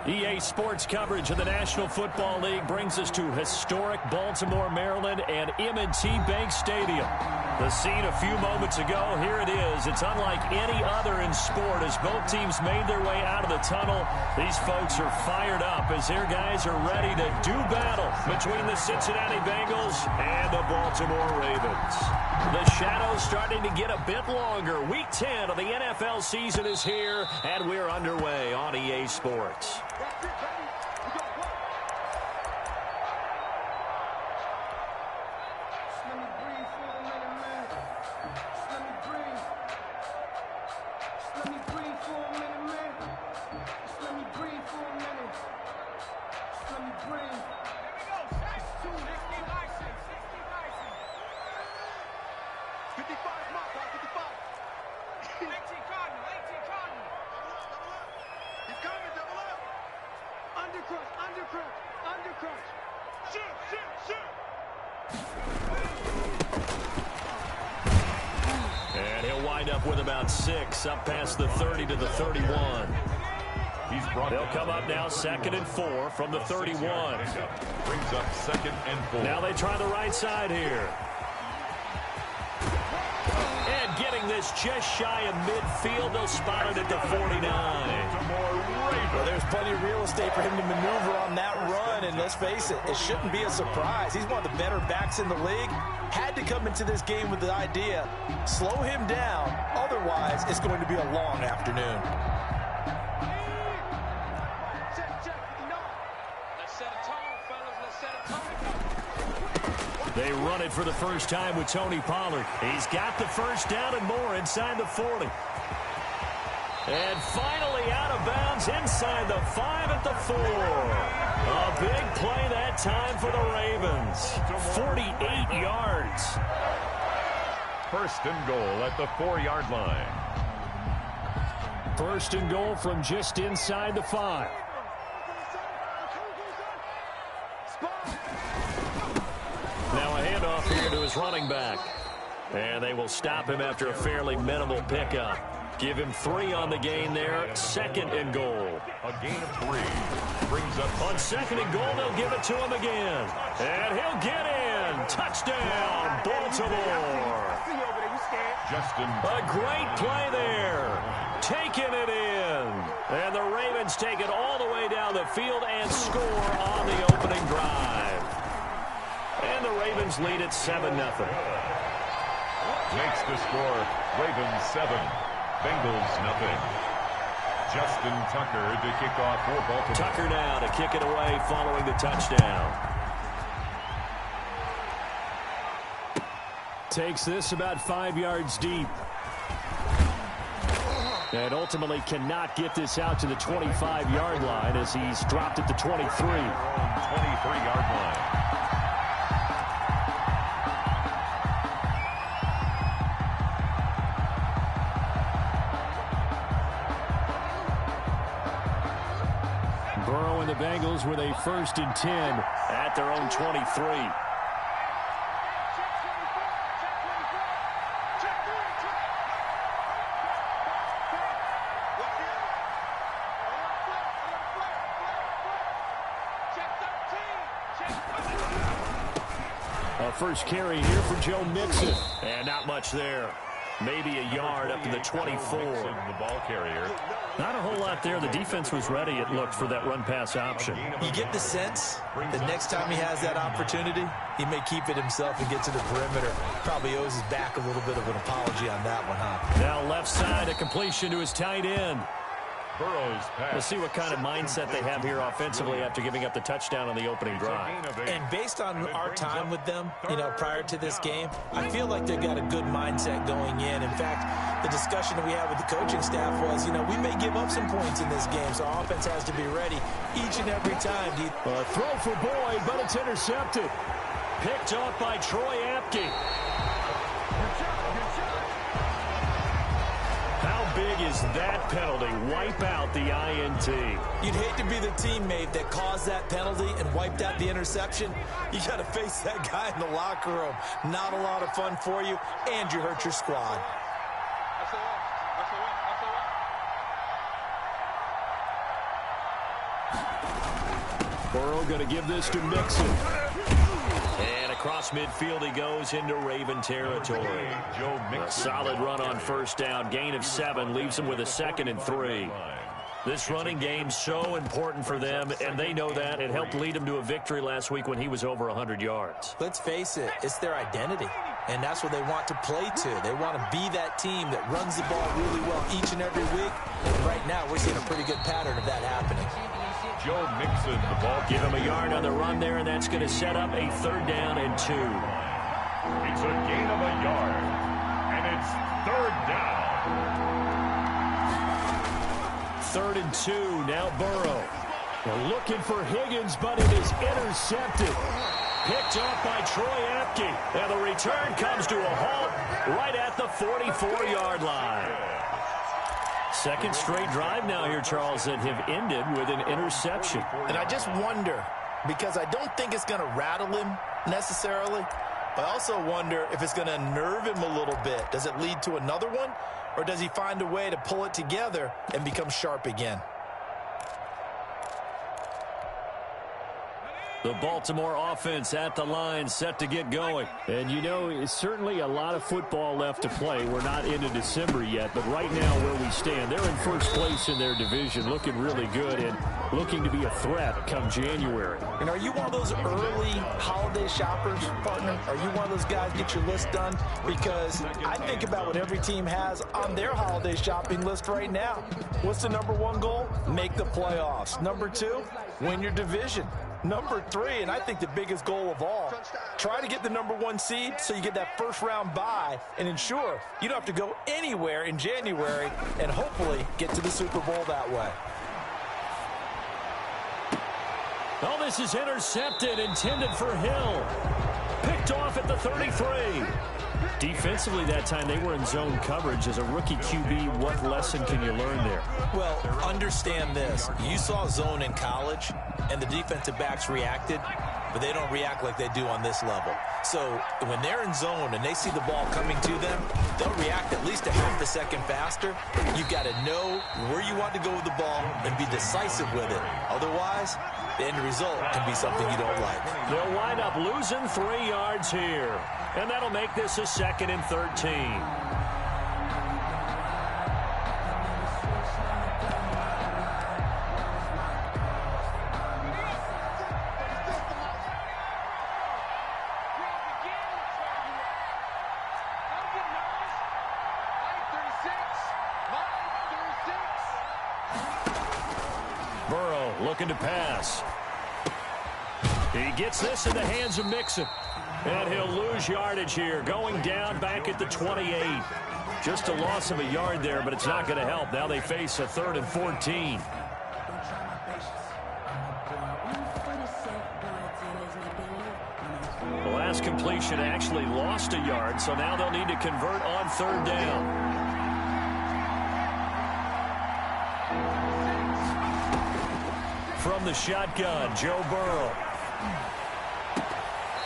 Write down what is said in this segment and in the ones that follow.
EA Sports coverage of the National Football League brings us to historic Baltimore, Maryland, and M&T Bank Stadium. The scene a few moments ago, here it is. It's unlike any other in sport as both teams made their way out of the tunnel. These folks are fired up as their guys are ready to do battle between the Cincinnati Bengals and the Baltimore Ravens. The shadows starting to get a bit longer. Week 10 of the NFL season is here, and we're underway on EA Sports. And he'll wind up with about 6, up past the 30 to the 31. They'll come up now 2nd and 4 from the 31. Brings up 2nd and 4. Now they try the right side here. And getting this just shy of midfield, they'll spot it at the 49. Well, there's plenty of real estate for him to maneuver on that run, and let's face it, it shouldn't be a surprise. He's one of the better backs in the league. Had to come into this game with the idea, slow him down, otherwise it's going to be a long afternoon. They run it for the first time with Tony Pollard. He's got the first down and more inside the 40. And finally out of bounds inside the 5 at the 4. A big play that time for the Ravens. 48 yards. 1st and goal at the 4-yard line. 1st and goal from just inside the 5. Now a handoff here to his running back. And they will stop him after a fairly minimal pickup. Give him 3 on the gain there. 2nd and goal. A gain of 3. Brings up on 2nd and goal, they'll give it to him again. And he'll get in. Touchdown, Baltimore. A great play there. Taking it in. And the Ravens take it all the way down the field and score on the opening drive. And the Ravens lead it 7-0. Makes the score Ravens 7, Bengals nothing. Justin Tucker to kick off for Baltimore. Tucker now to kick it away following the touchdown. Takes this about 5 yards deep. And ultimately cannot get this out to the 25-yard line as he's dropped at the 23. 23-yard line. Burrow and the Bengals with a 1st and 10 at their own 23. A first carry here for Joe Mixon. And not much there. Maybe a yard up to the 24. The ball carrier. Not a whole lot there. The defense was ready, it looked, for that run-pass option. You get the sense that next time he has that opportunity, he may keep it himself and get to the perimeter. Probably owes his back a little bit of an apology on that one, huh? Now left side, a completion to his tight end. Burrow's pass. We'll see what kind of mindset they have here offensively after giving up the touchdown on the opening drive. And based on our time with them, prior to this game, I feel like they've got a good mindset going in. In fact, the discussion that we had with the coaching staff was, we may give up some points in this game, so our offense has to be ready each and every time. Throw for Boyd, but it's intercepted. Picked off by Troy Apke. Big is that penalty? Wipe out the INT. You'd hate to be the teammate that caused that penalty and wiped out the interception. You got to face that guy in the locker room. Not a lot of fun for you, and you hurt your squad. Burrow going to give this to Mixon. And across midfield he goes into Raven territory. A solid run on first down. Gain of 7 leaves him with a 2nd and 3. This running game's so important for them, and they know that. It helped lead them to a victory last week when he was over 100 yards. Let's face it, it's their identity, and that's what they want to play to. They want to be that team that runs the ball really well each and every week. And right now, we're seeing a pretty good pattern of that happening. Joe Mixon, the ball. Give him a yard on the run there, and that's going to set up a 3rd down and 2. It's a gain of a yard, and it's 3rd down. 3rd and 2, now Burrow. They're looking for Higgins, but it is intercepted. Picked up by Troy Apke. And the return comes to a halt right at the 44-yard line. 2nd straight drive now here, Charles, that have ended with an interception. And I just wonder, because I don't think it's going to rattle him necessarily, but I also wonder if it's going to nerve him a little bit. Does it lead to another one? Or does he find a way to pull it together and become sharp again? The Baltimore offense at the line, set to get going. And, you know, it's certainly a lot of football left to play. We're not into December yet, but right now where we stand, they're in first place in their division, looking really good and looking to be a threat come January. And are you one of those early holiday shoppers, partner? Are you one of those guys get your list done? Because I think about what every team has on their holiday shopping list right now. What's the #1 goal? Make the playoffs. #2, win your division. #3, and I think the biggest goal of all, try to get the #1 seed so you get that first-round bye and ensure you don't have to go anywhere in January and hopefully get to the Super Bowl that way. Oh, this is intercepted, intended for Hill. Picked off at the 33. Defensively that time, they were in zone coverage. As a rookie QB, what lesson can you learn there? Well, understand this. You saw zone in college, and the defensive backs reacted, but they don't react like they do on this level. So when they're in zone and they see the ball coming to them, they'll react at least a half a second faster. You've got to know where you want to go with the ball and be decisive with it. Otherwise, the end result can be something you don't like. They'll wind up losing 3 yards here. And that'll make this a 2nd and 13. Burrow looking to pass. He gets this in the hands of Mixon. And he'll lose yardage here, going down back at the 28. Just a loss of a yard there, but it's not going to help. Now they face a 3rd and 14. The last completion actually lost a yard, so now they'll need to convert on 3rd down. From the shotgun, Joe Burrow.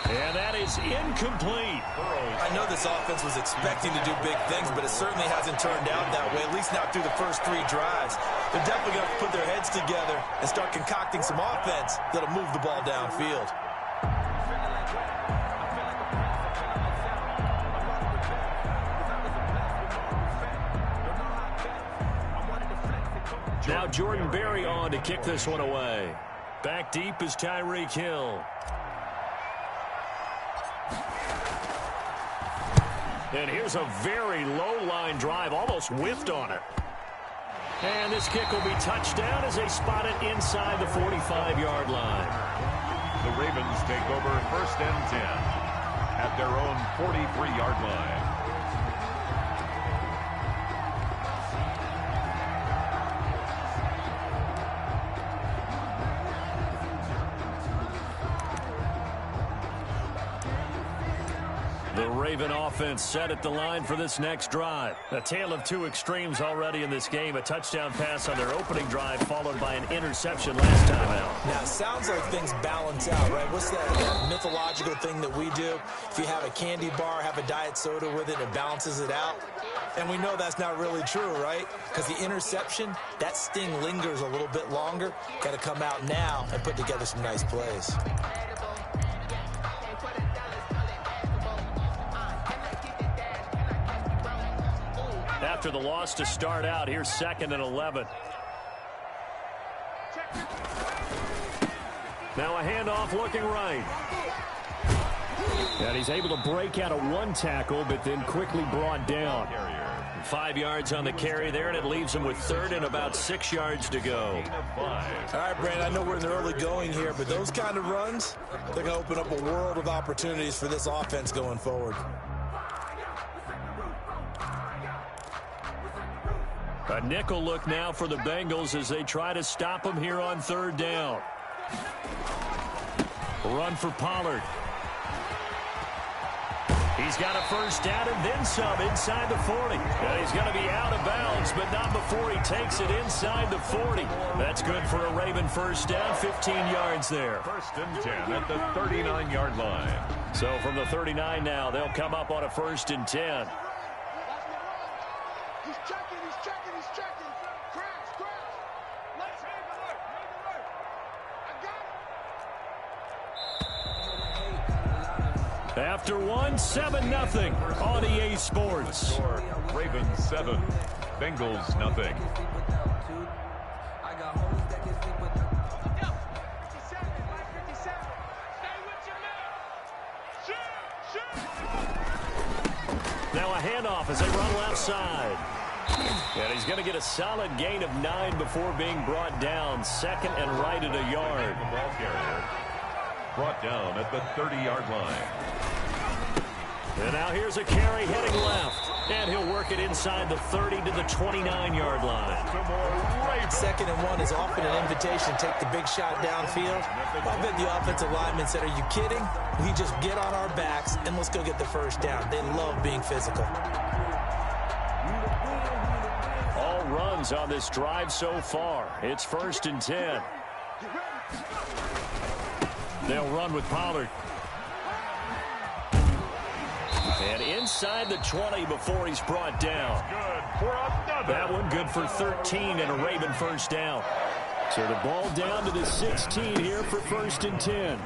And that is incomplete. I know this offense was expecting to do big things, but it certainly hasn't turned out that way, at least not through the first 3 drives. They're definitely going to put their heads together and start concocting some offense that'll move the ball downfield. Now Jordan Berry on to kick this one away. Back deep is Tyreek Hill. And here's a very low-line drive, almost whiffed on it. And this kick will be touchdown as they spot it inside the 45-yard line. The Ravens take over 1st and 10 at their own 43-yard line. The Raven offense set at the line for this next drive. A tale of two extremes already in this game. A touchdown pass on their opening drive followed by an interception last time out. Now, it sounds like things balance out, right? What's that mythological thing that we do? If you have a candy bar, have a diet soda with it, it balances it out. And we know that's not really true, right? Because the interception, that sting lingers a little bit longer. Got to come out now and put together some nice plays. After the loss to start out, here's 2nd and 11. Now a handoff looking right. And he's able to break out of one tackle, but then quickly brought down. 5 yards on the carry there, and it leaves him with 3rd and about 6 yards to go. All right, Brandon, I know we're in the early going here, but those kind of runs, they're going to open up a world of opportunities for this offense going forward. A nickel look now for the Bengals as they try to stop him here on 3rd down. Run for Pollard. He's got a 1st down and then some inside the 40. And he's going to be out of bounds, but not before he takes it inside the 40. That's good for a Raven 1st down, 15 yards there. 1st and 10 at the 39-yard line. So from the 39 now, they'll come up on a 1st and 10. He's checking. Crash. Let's have the work. I got it. After 7-0 on EA Sports. Ravens 7, Bengals nothing. Now a handoff as they run left side. And he's going to get a solid gain of 9 before being brought down. 2nd and right at a yard. The ball carrier brought down at the 30-yard line. And now here's a carry heading left. And he'll work it inside the 30 to the 29-yard line. 2nd and 1 is often an invitation to take the big shot downfield. I bet the offensive linemen said, are you kidding? We just get on our backs and let's go get the 1st down. They love being physical. All runs on this drive so far. It's 1st and 10. They'll run with Pollard. And inside the 20 before he's brought down. That one good for 13 and a Raven 1st down. So the ball down to the 16 here for 1st and 10.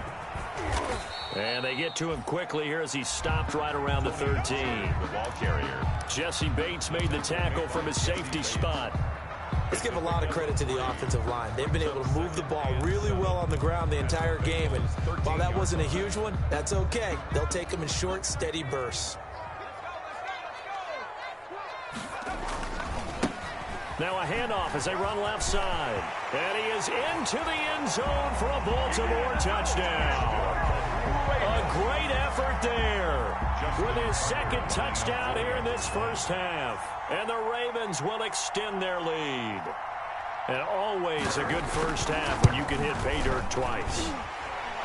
And they get to him quickly here as he stopped right around the 13. The ball carrier. Jesse Bates made the tackle from his safety spot. Let's give a lot of credit to the offensive line. They've been able to move the ball really well on the ground the entire game. And while that wasn't a huge one, that's okay. They'll take them in short, steady bursts. Now a handoff as they run left side. And he is into the end zone for a Baltimore touchdown. A great effort there with his 2nd touchdown here in this 1st half. And the Ravens will extend their lead. And always a good 1st half when you can hit pay dirt twice.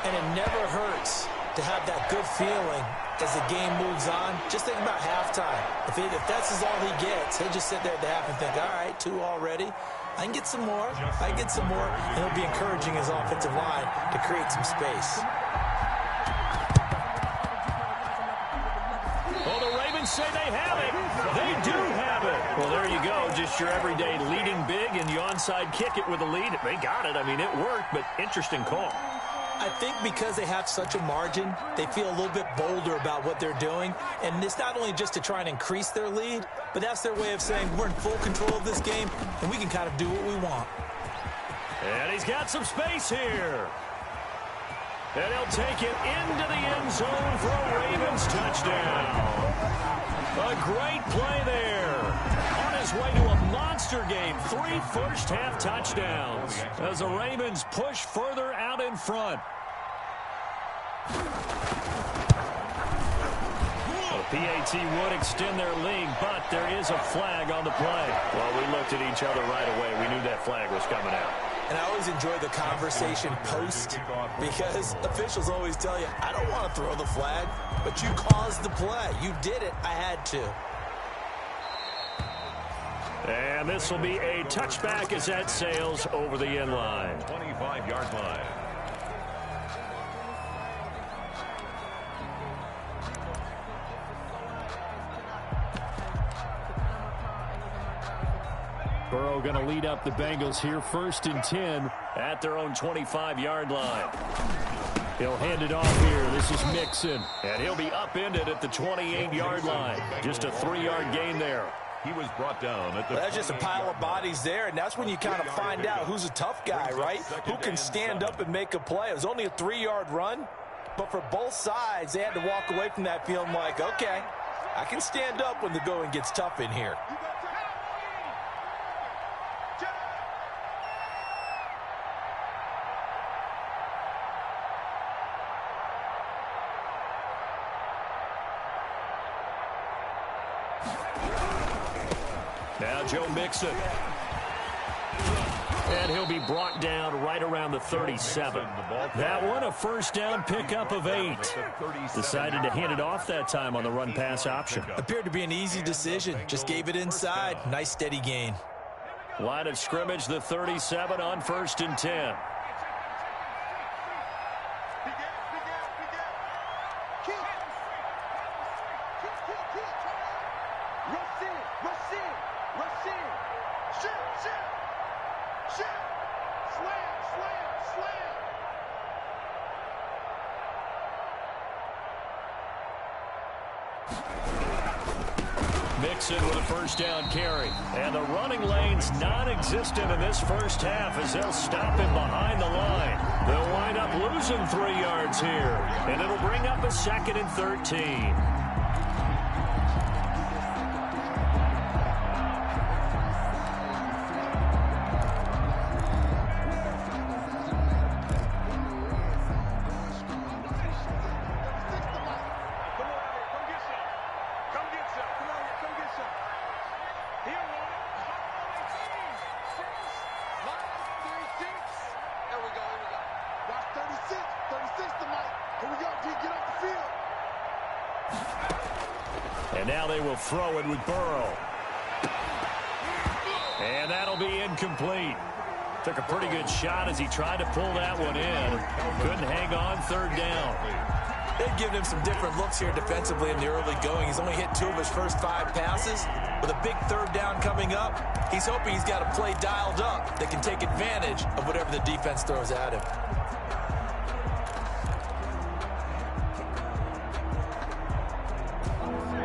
And it never hurts to have that good feeling as the game moves on. Just think about halftime. If that's all he gets, he'll just sit there at the half and think, all right, 2 already. I can get some more. And he'll be encouraging his offensive line to create some space. Well, the Ravens say they have it. They do have it. Well, there you go. Just your everyday leading big, and you onside kick it with a lead. They got it. I mean, it worked, but interesting call. I think because they have such a margin, they feel a little bit bolder about what they're doing. And it's not only just to try and increase their lead, but that's their way of saying we're in full control of this game, and we can kind of do what we want. And he's got some space here. And he'll take it into the end zone for a Ravens touchdown. A great play there. On his way to a monster game. 3 first-half touchdowns as the Ravens push further out in front. The PAT would extend their lead, but there is a flag on the play. Well, we looked at each other right away. We knew that flag was coming out. And I always enjoy the conversation post because officials always tell you, I don't want to throw the flag, but you caused the play. You did it. I had to. And this will be a touchback as that sails over the end line. 25-yard line. Burrow going to lead up the Bengals here, 1st and 10 at their own 25-yard line. He'll hand it off here. This is Mixon, and he'll be upended at the 28-yard line. Just a 3-yard gain there. He was brought down at the... That's just a pile of bodies there, and that's when you kind of find out who's a tough guy, right? Who can stand up and make a play. It was only a 3-yard run, but for both sides, they had to walk away from that feeling like, okay, I can stand up when the going gets tough in here. Now Joe Mixon. And he'll be brought down right around the 37. That one a first down pickup of 8. Decided to hand it off that time on the run-pass option. Appeared to be an easy decision. Just gave it inside. Nice steady gain. Line of scrimmage, the 37 on 1st and 10. Mixon with a first down carry. And the running lane's non-existent in this first half as they'll stop him behind the line. They'll wind up losing 3 yards here. And it'll bring up a 2nd and 13. And now they will throw it with Burrow. And that'll be incomplete. Took a pretty good shot as he tried to pull that one in. Couldn't hang on, 3rd down. They've given him some different looks here defensively in the early going. He's only hit 2 of his first 5 passes. With a big 3rd down coming up, he's hoping he's got a play dialed up that can take advantage of whatever the defense throws at him.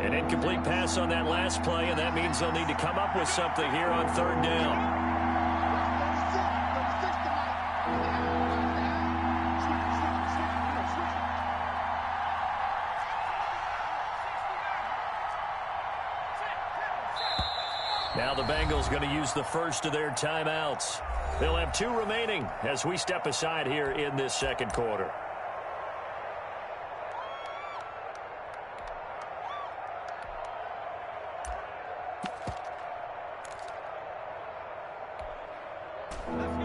An incomplete pass on that last play, and that means they'll need to come up with something here on 3rd down. Now the Bengals going to use the first of their timeouts. They'll have 2 remaining as we step aside here in this 2nd quarter.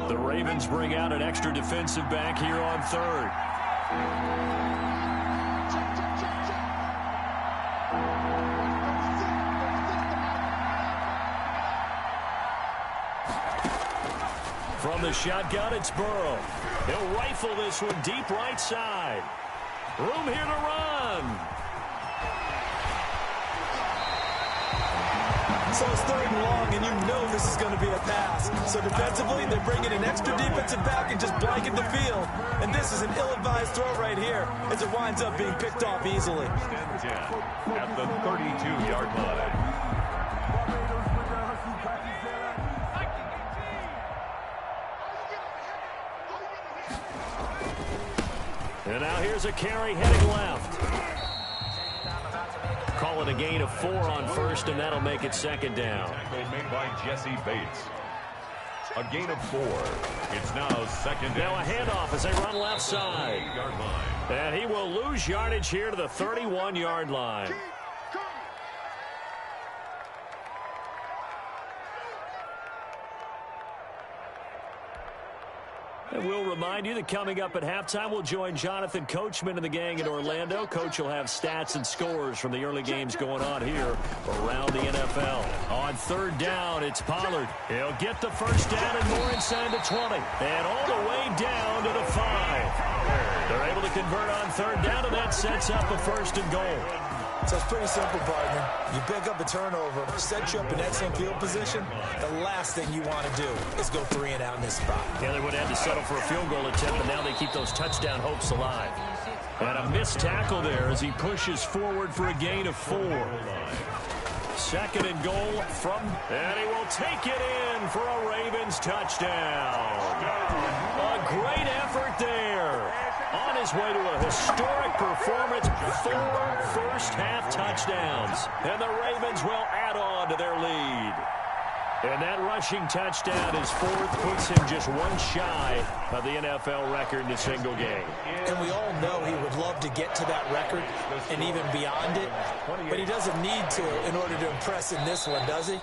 The Ravens bring out an extra defensive back here on 3rd. From the shotgun, it's Burrow. He'll rifle this one deep right side. Room here to run. So it's 3rd and long, and you know this is going to be a pass. So defensively, they're bringing an extra defensive back and just blanket the field. And this is an ill-advised throw right here as it winds up being picked off easily. At the 32-yard line. And now here's a carry heading left. Call it a gain of 4 on 1st, and that'll make it 2nd down. Tackle made by Jesse Bates. A gain of 4. It's now 2nd down. Now a handoff as they run left side. And he will lose yardage here to the 31-yard line. And we'll remind you that coming up at halftime, we'll join Jonathan Coachman and the gang in Orlando. Coach will have stats and scores from the early games going on here around the NFL. On third down, it's Pollard. He'll get the first down and more inside the 20. And all the way down to the 5. They're able to convert on third down, and that sets up a first and goal. So it's pretty simple, partner. You pick up a turnover, set you up in excellent field position. The last thing you want to do is go 3 and out in this spot. Yeah, they would have had to settle for a field goal attempt, but now they keep those touchdown hopes alive. And a missed tackle there as he pushes forward for a gain of 4. Second and goal and he will take it in for a Ravens touchdown. A great effort there. On his way to a historic performance, 4 first-half touchdowns. And the Ravens will add on to their lead. And that rushing touchdown, his 4th, puts him just 1 shy of the NFL record in a single game. And we all know he would love to get to that record and even beyond it, but he doesn't need to in order to impress in this one, does he?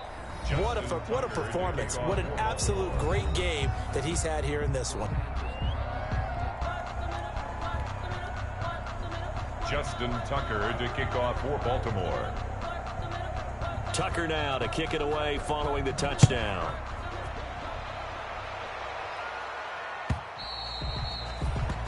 What a performance. What an absolute great game that he's had here in this one. Justin Tucker to kick off for Baltimore. Tucker now to kick it away following the touchdown.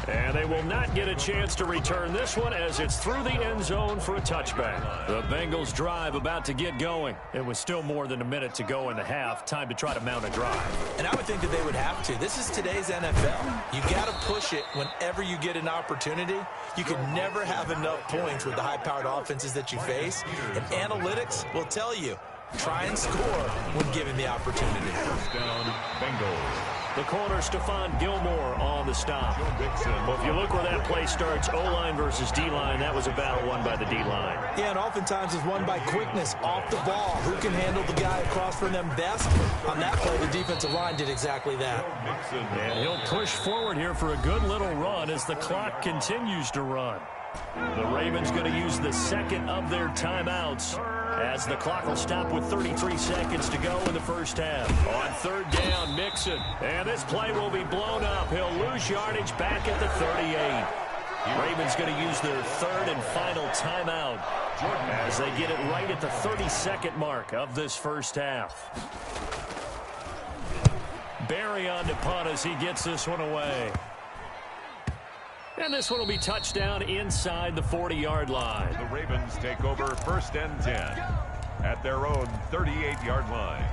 And they will not get a chance to return this one as it's through the end zone for a touchback. The Bengals drive about to get going. It was still more than a minute to go in the half. Time to try to mount a drive. And I would think that they would have to. This is today's NFL. You got to push it whenever you get an opportunity. You can never have enough points with the high-powered offenses that you face. And analytics will tell you, try and score when given the opportunity. First down, Bengals. The corner, Stephon Gilmore on the stop. Well, if you look where that play starts, O-line versus D-line, that was a battle won by the D-line. Yeah, and oftentimes it's won by quickness off the ball. Who can handle the guy across from them best? On that play, the defensive line did exactly that. And he'll push forward here for a good little run as the clock continues to run. The Ravens going to use the second of their timeouts as the clock will stop with 33 seconds to go in the first half. On third down, Mixon. And this play will be blown up. He'll lose yardage back at the 38. Ravens going to use their third and final timeout as they get it right at the 32nd mark of this first half. Barry on to punt as he gets this one away. And this one will be touchdown inside the 40-yard line. The Ravens take over first and 10 at their own 38-yard line.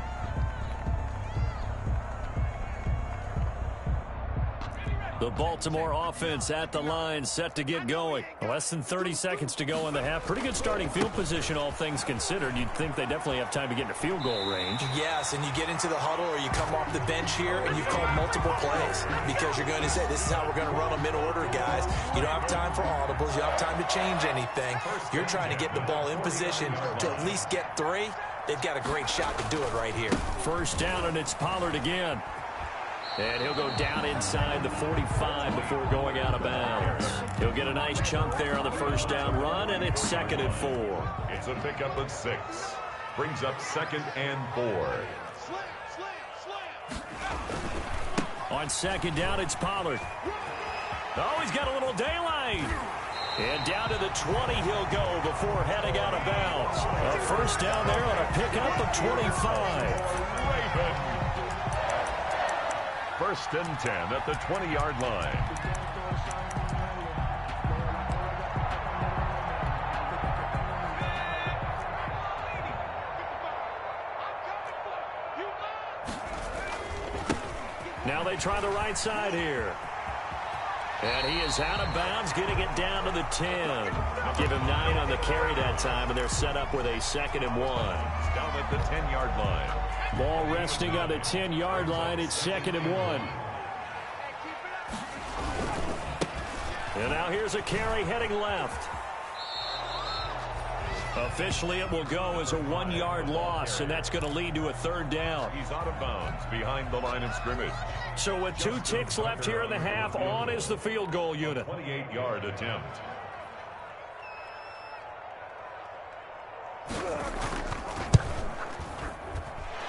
The Baltimore offense at the line, set to get going. Less than 30 seconds to go in the half. Pretty good starting field position, all things considered. You'd think they definitely have time to get into field goal range. Yes, and you get into the huddle or you come off the bench here and you've called multiple plays because you're going to say, this is how we're going to run them in order, guys. You don't have time for audibles. You don't have time to change anything. You're trying to get the ball in position to at least get 3. They've got a great shot to do it right here. First down, and it's Pollard again. And he'll go down inside the 45 before going out of bounds. He'll get a nice chunk there on the first down run, and it's 2nd and 4. It's a pickup of 6. Brings up 2nd and 4. On 2nd down, it's Pollard. Oh, he's got a little daylight. And down to the 20 he'll go before heading out of bounds. A first down there on a pickup of 25. First and 10 at the 20-yard line. Now they try the right side here. And he is out of bounds, getting it down to the 10. Give him 9 on the carry that time, and they're set up with a 2nd and 1. Down at the 10-yard line. Ball resting on the 10-yard line. It's 2nd and 1. And now here's a carry heading left. Officially, it will go as a 1-yard loss, and that's going to lead to a 3rd down. He's out of bounds behind the line of scrimmage. So with 2 ticks left here in the half, on is the field goal unit. 28-yard attempt.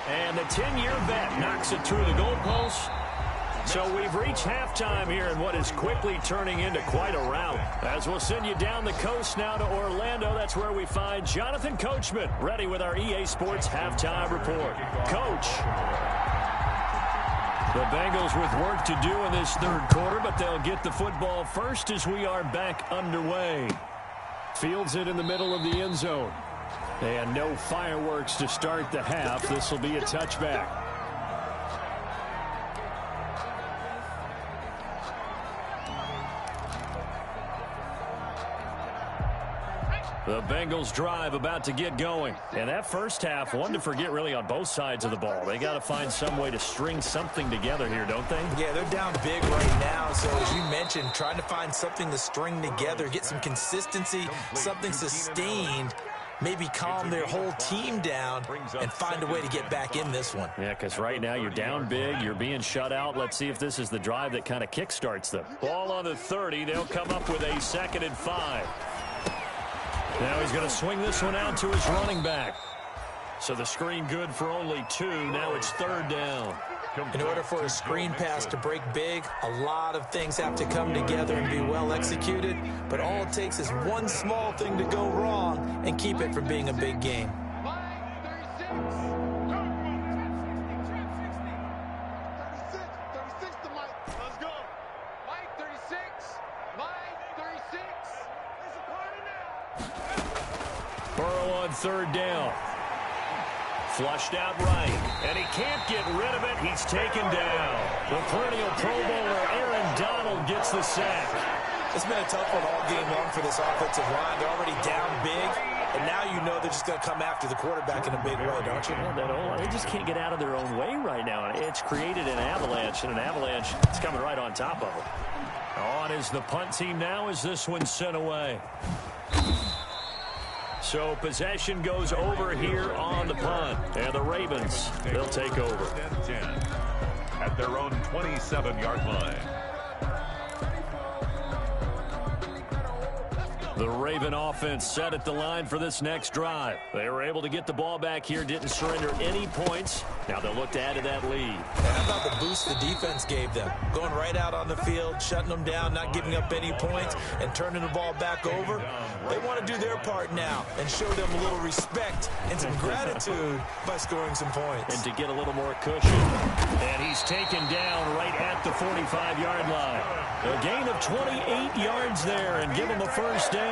And the 10-year bet knocks it through the goalpost. So we've reached halftime here in what is quickly turning into quite a rout. As we'll send you down the coast now to Orlando, that's where we find Jonathan Coachman, ready with our EA Sports Halftime Report. Coach. The Bengals with work to do in this third quarter, but they'll get the football first as we are back underway. Fields it in the middle of the end zone. And no fireworks to start the half. This will be a touchback. The Bengals drive about to get going. And that first half, one to forget really on both sides of the ball. They got to find some way to string something together here, don't they? Yeah, they're down big right now. So as you mentioned, trying to find something to string together, get some consistency, something sustained, maybe calm their whole team down and find a way to get back in this one. Yeah, because right now you're down big, you're being shut out. Let's see if this is the drive that kind of kickstarts them. Ball on the 30. They'll come up with a 2nd and 5. Now he's going to swing this one out to his running back. So the screen good for only 2. Now it's 3rd down. In order for a screen pass to break big, a lot of things have to come together and be well executed. But all it takes is one small thing to go wrong and keep it from being a big game. Burrow on 3rd down. Flushed out right, and he can't get rid of it. He's taken down. The perennial Pro Bowler Aaron Donald gets the sack. It's been a tough one all game long for this offensive line. They're already down big, and now you know they're just going to come after the quarterback in a big way, don't you? Yeah, they just can't get out of their own way right now. It's created an avalanche, and an avalanche is coming right on top of them. On is the punt team now as this one's sent away. So possession goes over here on the punt. And the Ravens, they'll take over. 10 at their own 27-yard line. The Raven offense set at the line for this next drive. They were able to get the ball back here, didn't surrender any points. Now they'll look to add to that lead. How about the boost the defense gave them? Going right out on the field, shutting them down, not giving up any points, and turning the ball back over. They want to do their part now and show them a little respect and some gratitude by scoring some points. And to get a little more cushion. And he's taken down right at the 45-yard line. A gain of 28 yards there and give him a first down.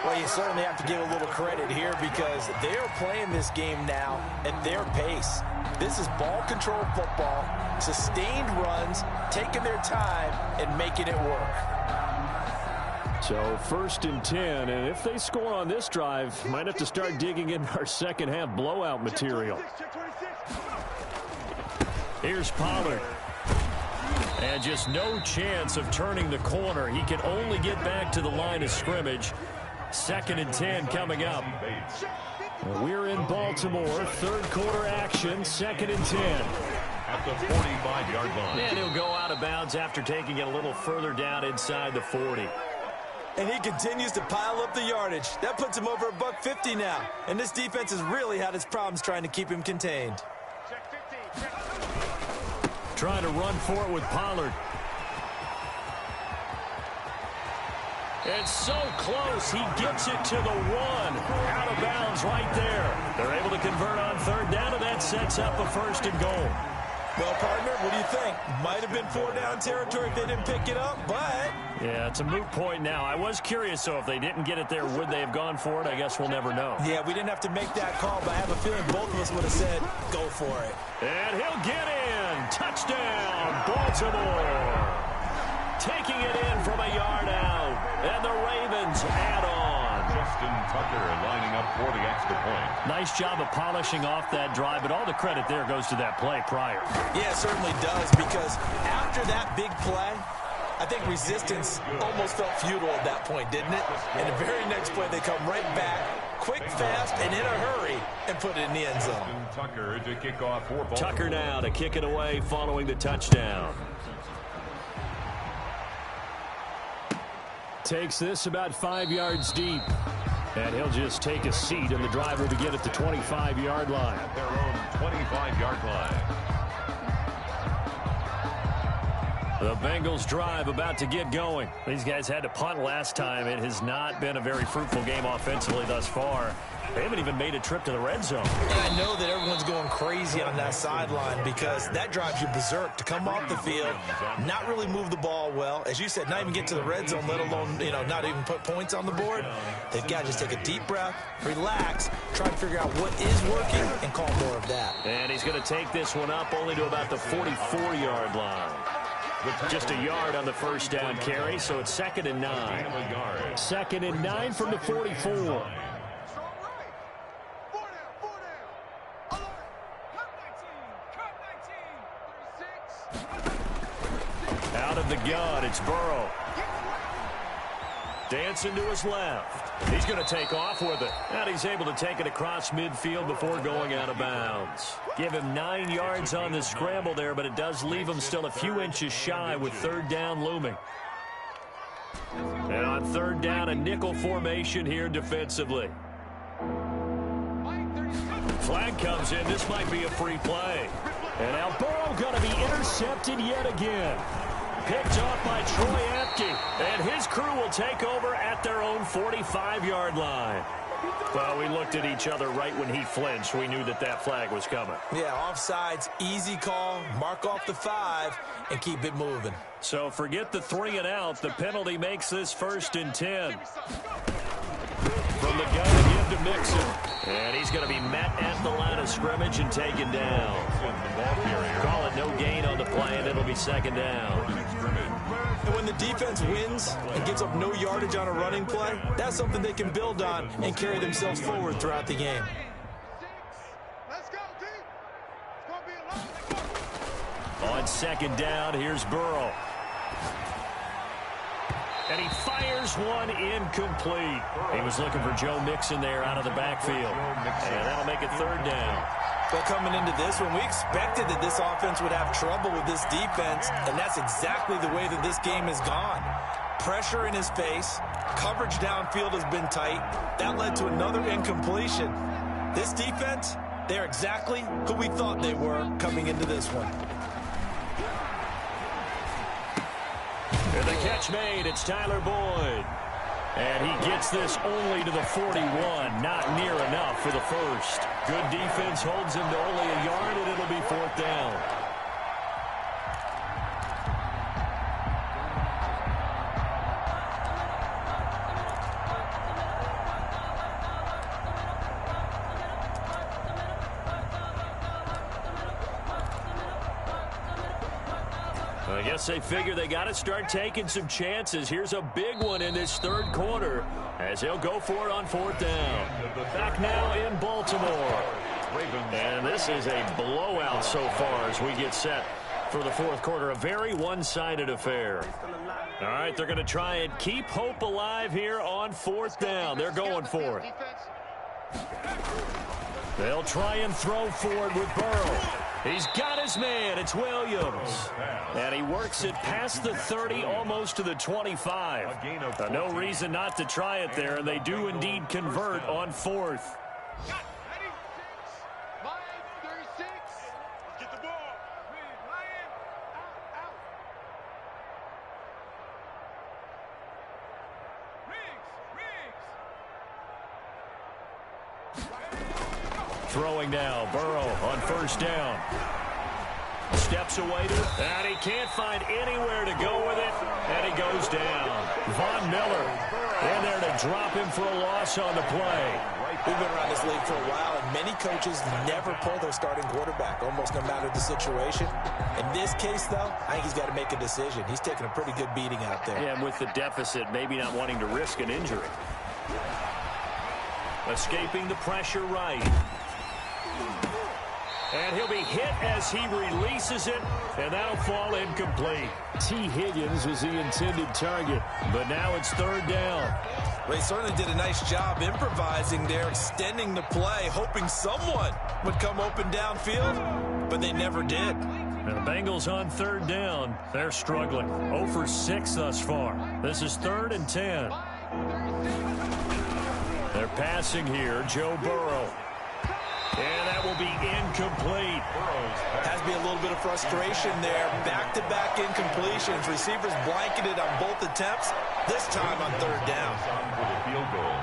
Well, you certainly have to give a little credit here because they are playing this game now at their pace. This is ball control football, sustained runs, taking their time and making it work. So 1st and 10, and if they score on this drive, might have to start digging in our second half blowout material. Here's Pollard. And just no chance of turning the corner. He can only get back to the line of scrimmage. 2nd and 10 coming up. We're in Baltimore. 3rd quarter action. 2nd and 10. At the 45-yard line. And he'll go out of bounds after taking it a little further down inside the 40. And he continues to pile up the yardage. That puts him over $150 now. And this defense has really had its problems trying to keep him contained. Trying to run for it with Pollard. It's so close. He gets it to the 1. Out of bounds right there. They're able to convert on 3rd down, and that sets up a 1st and goal. Well, partner, what do you think? Might have been 4-down territory if they didn't pick it up, but... Yeah, it's a moot point now. I was curious, so if they didn't get it there, would they have gone for it? I guess we'll never know. Yeah, we didn't have to make that call, but I have a feeling both of us would have said, go for it. And he'll get in. Touchdown, Baltimore. Taking it in from a yard out. And the Ravens add on. Justin Tucker lining up for the extra point. Nice job of polishing off that drive, but all the credit there goes to that play prior. Yeah, it certainly does, because after that big play, I think resistance almost felt futile at that point, didn't it? And the very next play, they come right back, quick, fast, and in a hurry, and put it in the end zone. Tucker to kick off for Baltimore. Tucker now to kick it away following the touchdown. Takes this about 5 yards deep. And he'll just take a seat, and the drive will begin at the 25-yard line. At their own 25-yard line. The Bengals drive about to get going. These guys had to punt last time. It has not been a very fruitful game offensively thus far. They haven't even made a trip to the red zone. And I know that everyone's going crazy on that sideline because that drives you berserk to come off the field, not really move the ball well. As you said, not even get to the red zone, let alone, not even put points on the board. They've got to just take a deep breath, relax, try to figure out what is working, and call more of that. And he's going to take this one up only to about the 44-yard line. Just a yard on the first down carry, so it's 2nd and 9. 2nd and 9 from the 44. Out of the gun, it's Burrow. Dancing to his left. He's going to take off with it. And he's able to take it across midfield before going out of bounds. Give him 9 yards on the scramble there, but it does leave him still a few inches shy with 3rd down looming. And on 3rd down, a nickel formation here defensively. Flag comes in. This might be a free play. And now Burrow going to be intercepted yet again. Picked off by Troy Apke, and his crew will take over at their own 45-yard line. Well, we looked at each other right when he flinched. We knew that that flag was coming. Yeah, offsides, easy call, mark off the 5, and keep it moving. So forget the 3 and out. The penalty makes this 1st and 10. From the gun to give to Mixon. And he's going to be met at the line of scrimmage and taken down. Call it no gain on the play, and it'll be 2nd down. And when the defense wins and gives up no yardage on a running play, that's something they can build on and carry themselves forward throughout the game. On 2nd down, here's Burrow. And he fires one incomplete. He was looking for Joe Mixon there out of the backfield. And that'll make it 3rd down. But coming into this one, we expected that this offense would have trouble with this defense, and that's exactly the way that this game has gone. Pressure in his face, coverage downfield has been tight. That led to another incompletion. This defense, they're exactly who we thought they were coming into this one. And the catch made, it's Tyler Boyd. And he gets this only to the 41, not near enough for the 1st. Good defense holds him to only a yard, and it'll be 4th down. I guess they figure they got to start taking some chances. Here's a big one in this 3rd quarter as they'll go for it on 4th down. Back now in Baltimore. And this is a blowout so far as we get set for the 4th quarter. A very one-sided affair. All right, they're going to try and keep hope alive here on 4th down. They're going for it. They'll try and throw forward with Burrow. He's got his man. It's Williams. And he works it past the 30, almost to the 25. No reason not to try it there, and they do indeed convert on 4th. Get the ball. Throwing now, Burrow on 1st down. Steps away to it, and he can't find anywhere to go with it, and he goes down. Von Miller in there to drop him for a loss on the play. We've been around this league for a while, and many coaches never pull their starting quarterback, almost no matter the situation. In this case, though, I think he's got to make a decision. He's taking a pretty good beating out there. Yeah, and with the deficit, maybe not wanting to risk an injury. Escaping the pressure right. And he'll be hit as he releases it, and that'll fall incomplete. T. Higgins was the intended target, but now it's 3rd down. Well, he certainly did a nice job improvising there, extending the play, hoping someone would come open downfield, but they never did. And the Bengals on 3rd down. They're struggling. 0 for 6 thus far. This is 3rd and 10. They're passing here. Joe Burrow. And that will be incomplete. Has to be a little bit of frustration there. Back-to-back incompletions. Receivers blanketed on both attempts. This time on third down. For the field goal.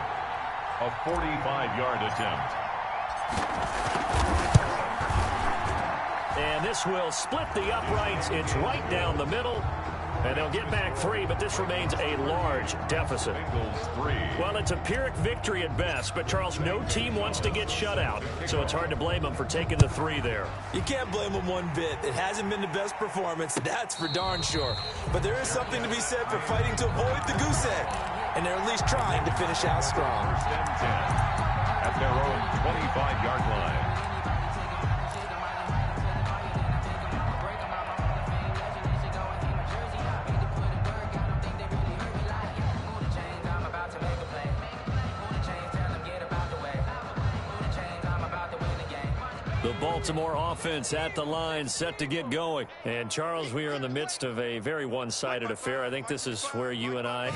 A 45-yard attempt. And this will split the uprights. It's right down the middle. And they'll get back 3, but this remains a large deficit. Bengals 3. Well, it's a Pyrrhic victory at best, but, Charles, no team wants to get shut out, so it's hard to blame them for taking the 3 there. You can't blame them one bit. It hasn't been the best performance, that's for darn sure. But there is something to be said for fighting to avoid the goose egg, and they're at least trying to finish out strong. First and 10 at their own 25-yard line. The Baltimore offense at the line, set to get going. And, Charles, we are in the midst of a very one-sided affair. I think this is where you and I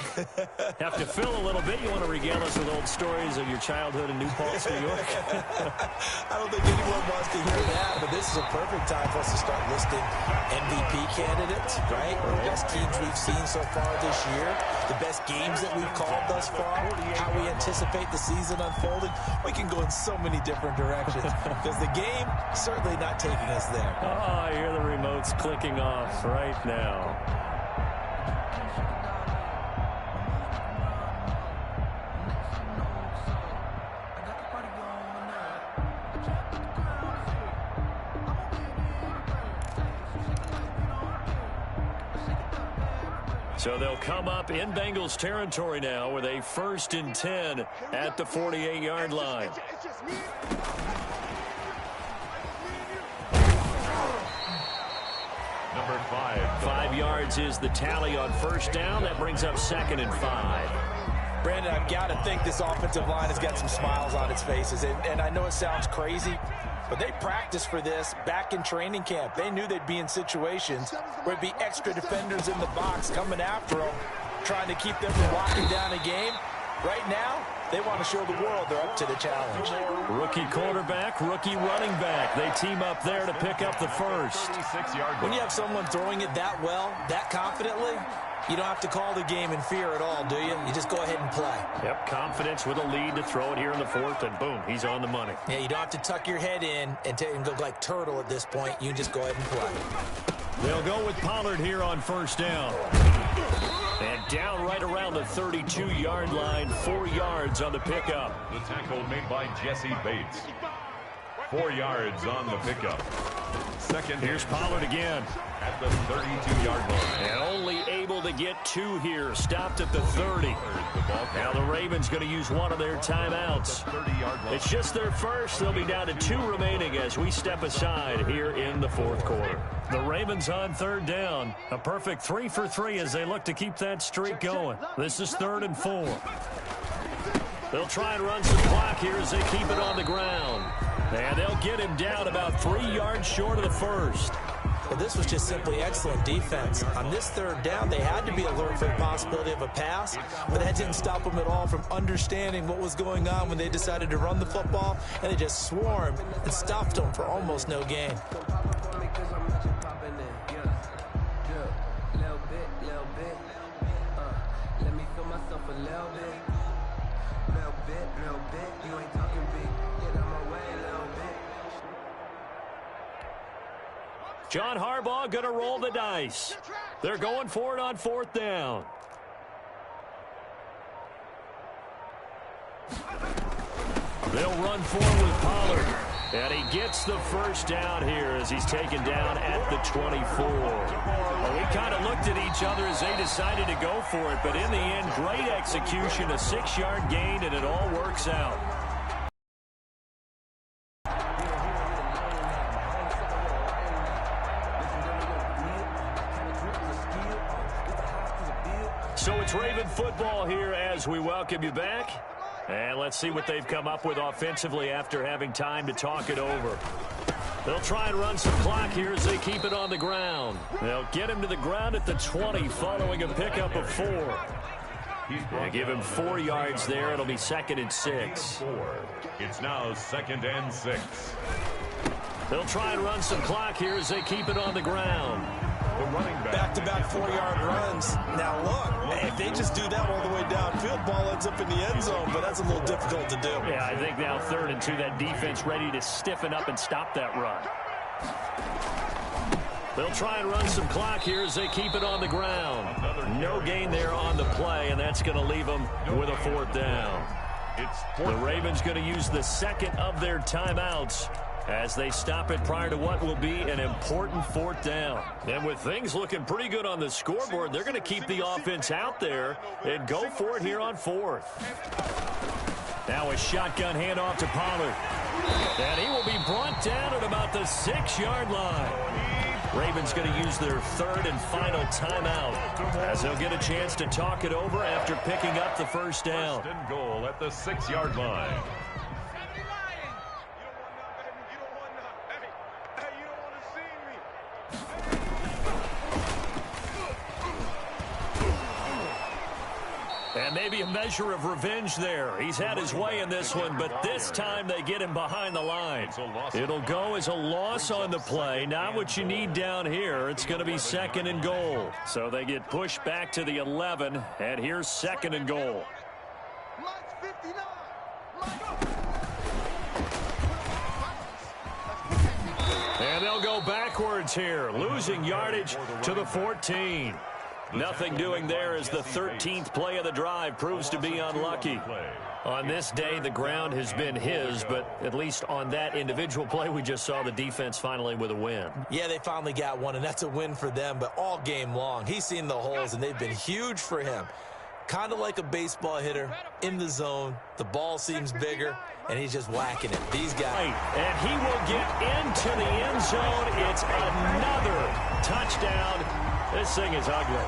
have to fill a little bit. You want to regale us with old stories of your childhood in New Paltz, New York? I don't think anyone wants to hear that, but this is a perfect time for us to start listing MVP candidates, right? The best teams we've seen so far this year, the best games that we've called thus far, how we anticipate the season unfolding. We can go in so many different directions because the game certainly not taking us there. Oh, I hear the remotes clicking off right now. So they'll come up in Bengals territory now with a 1st and 10 at the 48-yard line. Number 5. 5 yards is the tally on first down. That brings up 2nd and 5. Brandon, I've got to think this offensive line has got some smiles on its faces. And I know it sounds crazy, but they practiced for this back in training camp. They knew they'd be in situations where it'd be extra defenders in the box coming after them, trying to keep them from locking down a game. Right now, they want to show the world they're up to the challenge. Rookie quarterback, rookie running back. They team up there to pick up the first. 36-yard When you have someone throwing it that well, that confidently, you don't have to call the game in fear at all, do you? You just go ahead and play. Yep, confidence with a lead to throw it here in the 4th, and boom, he's on the money. Yeah, you don't have to tuck your head in and go like turtle at this point. You just go ahead and play. They'll go with Pollard here on first down. And down right around the 32-yard line, 4 yards on the pickup. The tackle made by Jesse Bates. 4 yards on the pickup. Second. Here's Pollard again. At the 32-yard line. And only able to get 2 here. Stopped at the 30. Now the Ravens going to use one of their timeouts. It's just their first. They'll be down to 2 remaining as we step aside here in the 4th quarter. The Ravens on third down. A perfect 3 for 3 as they look to keep that streak going. This is 3rd and 4. They'll try and run some clock here as they keep it on the ground. And they'll get him down about 3 yards short of the first. Well, this was just simply excellent defense. On this third down, they had to be alert for the possibility of a pass, but that didn't stop them at all from understanding what was going on when they decided to run the football, and they just swarmed and stopped them for almost no gain. John Harbaugh going to roll the dice. They're going for it on 4th down. They'll run forward with Pollard. And he gets the first down here as he's taken down at the 24. Well, we kind of looked at each other as they decided to go for it. But in the end, great execution, a 6-yard gain, and it all works out. So it's Raven football here as we welcome you back. And let's see what they've come up with offensively after having time to talk it over. They'll try and run some clock here as they keep it on the ground. They'll get him to the ground at the 20 following a pickup of 4. They give him 4 yards there. It'll be 2nd and 6. It's now 2nd and 6. They'll try and run some clock here as they keep it on the ground. The running back. Back-to-back 4-yard runs. Now, look, if they just do that all the way downfield, ball ends up in the end zone, but that's a little difficult to do. Yeah, I think now 3rd and 2, that defense ready to stiffen up and stop that run. They'll try and run some clock here as they keep it on the ground. No gain there on the play, and that's going to leave them with a 4th down. The Ravens going to use the 2nd of their timeouts as they stop it prior to what will be an important 4th down. And with things looking pretty good on the scoreboard, they're going to keep the offense out there and go for it here on 4th. Now a shotgun handoff to Pollard. And he will be brought down at about the 6-yard line. Ravens going to use their 3rd and final timeout as they'll get a chance to talk it over after picking up the 1st down. 1st and goal at the 6-yard line. And maybe a measure of revenge there. He's had his way in this one, but this time they get him behind the line. It'll go as a loss on the play. Not what you need down here. It's going to be 2nd and goal. So they get pushed back to the 11, and here's 2nd and goal. And they'll go backwards here, losing yardage to the 14. Nothing doing there as the 13th play of the drive proves to be unlucky. On this day, the ground has been his, but at least on that individual play, we just saw the defense finally with a win. Yeah, they finally got one, and that's a win for them, but all game long, he's seen the holes, and they've been huge for him. Kind of like a baseball hitter in the zone. The ball seems bigger, and he's just whacking it. These guys. And he will get into the end zone. It's another touchdown. This thing is ugly.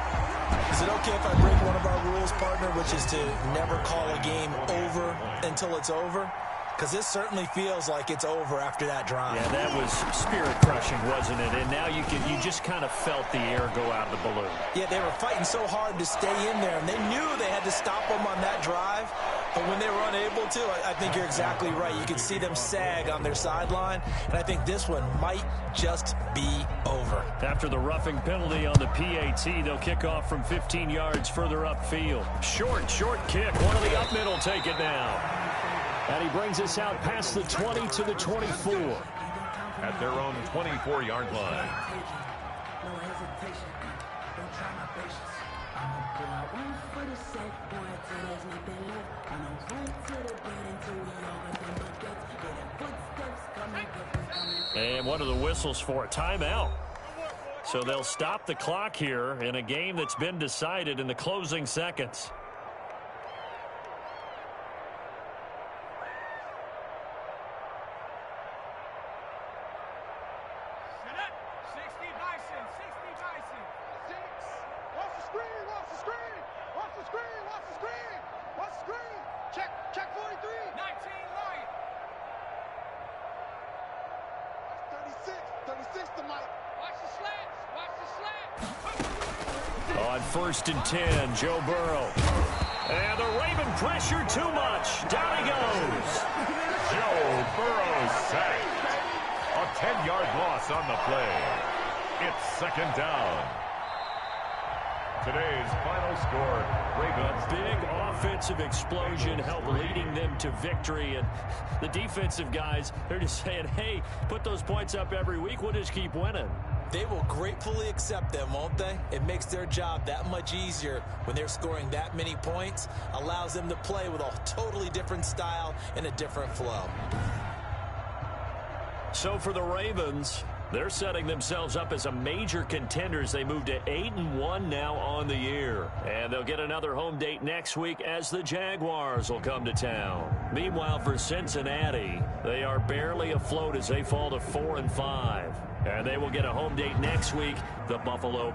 Is it okay if I break one of our rules, partner, which is to never call a game over until it's over? Because this certainly feels like it's over after that drive. Yeah, that was spirit-crushing, wasn't it? And now you just kind of felt the air go out of the balloon. Yeah, they were fighting so hard to stay in there, and they knew they had to stop them on that drive. But when they were unable to, I think you're exactly right. You could see them sag on their sideline, and I think this one might just be over. After the roughing penalty on the PAT, they'll kick off from 15 yards further upfield. Short kick. One of the up middle take it down. And he brings us out past the 20 to the 24. At their own 24-yard line. And what are the whistles for? Timeout. So they'll stop the clock here in a game that's been decided in the closing seconds. On 1st and 10, Joe Burrow. And the Raven pressure too much. Down he goes. Joe Burrow sacked. A 10-yard loss on the play. It's 2nd down. Today's final score, Ravens. Big offensive explosion helped leading them to victory. And the defensive guys, they're just saying, hey, put those points up every week. We'll just keep winning. They will gratefully accept them, won't they? It makes their job that much easier when they're scoring that many points. Allows them to play with a totally different style and a different flow. So for the Ravens, they're setting themselves up as a major contender as they move to 8-1 now on the year. And they'll get another home date next week as the Jaguars will come to town. Meanwhile, for Cincinnati, they are barely afloat as they fall to 4-5. And they will get a home date next week, the Buffalo